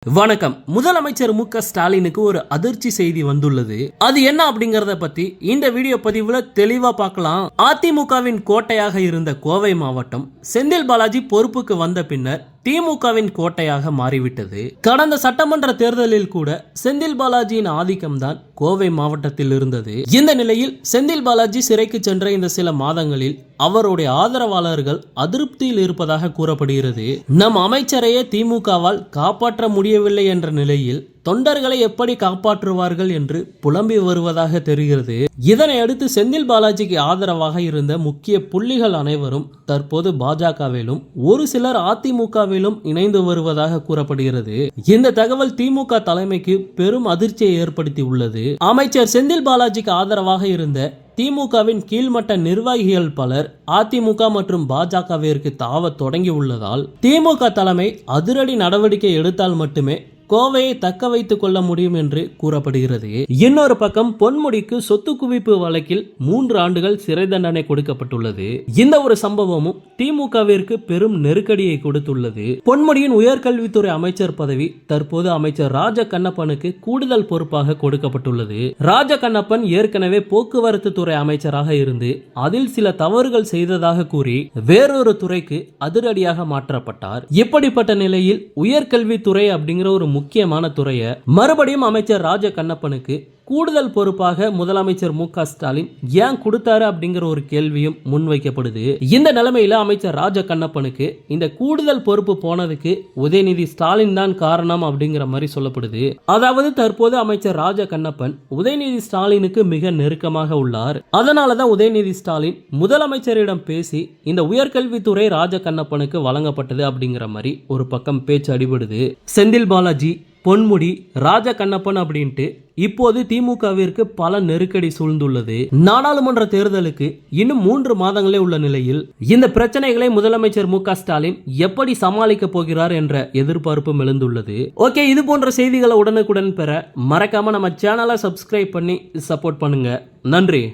வணக்கம். முதலமைச்சர் மு.க. ஸ்டாலினுக்கு ஒரு அதிர்ச்சி செய்தி வந்துள்ளது. அது என்ன அப்படிங்கறத பத்தி இந்த வீடியோ பதிவுல தெளிவா பார்க்கலாம். அதிமுகவின் கோட்டையாக இருந்த கோவை மாவட்டம் செந்தில் பாலாஜி பொறுப்புக்கு வந்த பின்னர் திமுகவின் கோட்டையாக மாறிவிட்டது. கடந்த சட்டமன்ற தேர்தலில் கூட செந்தில் பாலாஜியின் ஆதிக்கம்தான் கோவை மாவட்டத்தில் இருந்தது. இந்த நிலையில் செந்தில் பாலாஜி சிறைக்கு சென்ற இந்த சில மாதங்களில் அவருடைய ஆதரவாளர்கள் அதிருப்தியில் இருப்பதாக கூறப்படுகிறது. நம் அமைச்சரையே திமுகவால் காப்பாற்ற முடியவில்லை என்ற நிலையில் தொண்டர்களை எப்படி காப்பாற்றுவார்கள் என்று புலம்பி வருவதாக தெரிகிறது. இதனை அடுத்து செந்தில் பாலாஜிக்கு ஆதரவாக இருந்த முக்கிய புள்ளிகள் அனைவரும் தற்போது பாஜகவிலும் ஒரு சிலர் அதிமுகவிலும் இணைந்து வருவதாக கூறப்படுகிறது. இந்த தகவல் திமுக தலைமைக்கு பெரும் அதிர்ச்சியை ஏற்படுத்தி உள்ளது. அமைச்சர் செந்தில் பாலாஜிக்கு ஆதரவாக இருந்த திமுகவின் கீழ்மட்ட நிர்வாகிகள் பலர் அதிமுக மற்றும் பாஜகவிற்கு தாவ தொடங்கி உள்ளதால் திமுக தலைமை அதிரடி நடவடிக்கை எடுத்தால் மட்டுமே கோவையை தக்க வைத்துக் கொள்ள முடியும் என்று கூறப்படுகிறது. இன்னொரு பக்கம் பொன்முடிக்கு சொத்து குவிப்பு வழக்கில் 3 ஆண்டுகள் சிறை தண்டனை கொடுக்கப்பட்டுள்ளது. இந்த ஒரு சம்பவமும் திமுகவிற்கு பெரும் நெருக்கடியை கொடுத்துள்ளது. பொன்முடியின் உயர்கல்வித்துறை அமைச்சர் பதவி தற்போது அமைச்சர் ராஜ கண்ணப்பனுக்கு கூடுதல் பொறுப்பாக கொடுக்கப்பட்டுள்ளது. ராஜ கண்ணப்பன் ஏற்கனவே போக்குவரத்து துறை அமைச்சராக இருந்து அதில் சில தவறுகள் செய்ததாக கூறி வேறொரு துறைக்கு அதிரடியாக மாற்றப்பட்டார். இப்படிப்பட்ட நிலையில் உயர்கல்வித்துறை அப்படிங்கிற ஒரு முக்கியமான துறையை மறுபடியும் அமைச்சர் ராஜ கண்ணப்பனுக்கு கூடுதல் பொறுப்பாக முதலமைச்சர் மு.க. ஸ்டாலின் ஏன் கொடுத்தாரு அப்படிங்கிற ஒரு கேள்வியும் முன்வைக்கப்படுது. இந்த நிலைமையில அமைச்சர் ராஜ கண்ணப்பனுக்கு இந்த கூடுதல் பொறுப்பு போனதுக்கு உதயநிதி ஸ்டாலின் தான் காரணம் அப்படிங்கிற மாதிரி சொல்லப்படுது. அதாவது தற்போது அமைச்சர் ராஜ கண்ணப்பன் உதயநிதி ஸ்டாலினுக்கு மிக நெருக்கமாக உள்ளார். அதனாலதான் உதயநிதி ஸ்டாலின் முதலமைச்சரிடம் பேசி இந்த உயர்கல்வித்துறை ராஜ கண்ணப்பனுக்கு வழங்கப்பட்டது அப்படிங்கிற மாதிரி ஒரு பக்கம் பேச்சு அடிபடுது. செந்தில் பாலாஜி, பொன்முடி, ராஜ கண்ணப்பன் அப்படின்ட்டு இப்போது திமுகவிற்கு பல நெருக்கடி சூழ்ந்துள்ளது. நாடாளுமன்ற தேர்தலுக்கு இன்னும் 3 மாதங்களே உள்ள நிலையில் இந்த பிரச்சனைகளை முதலமைச்சர் மு.க. ஸ்டாலின் எப்படி சமாளிக்க போகிறார் என்ற எதிர்பார்ப்பும் எழுந்துள்ளது. ஓகே, இது போன்ற செய்திகளை உடனுக்குடன் பெற மறக்காம நம்ம சேனலை சப்ஸ்கிரைப் பண்ணி சப்போர்ட் பண்ணுங்க. நன்றி.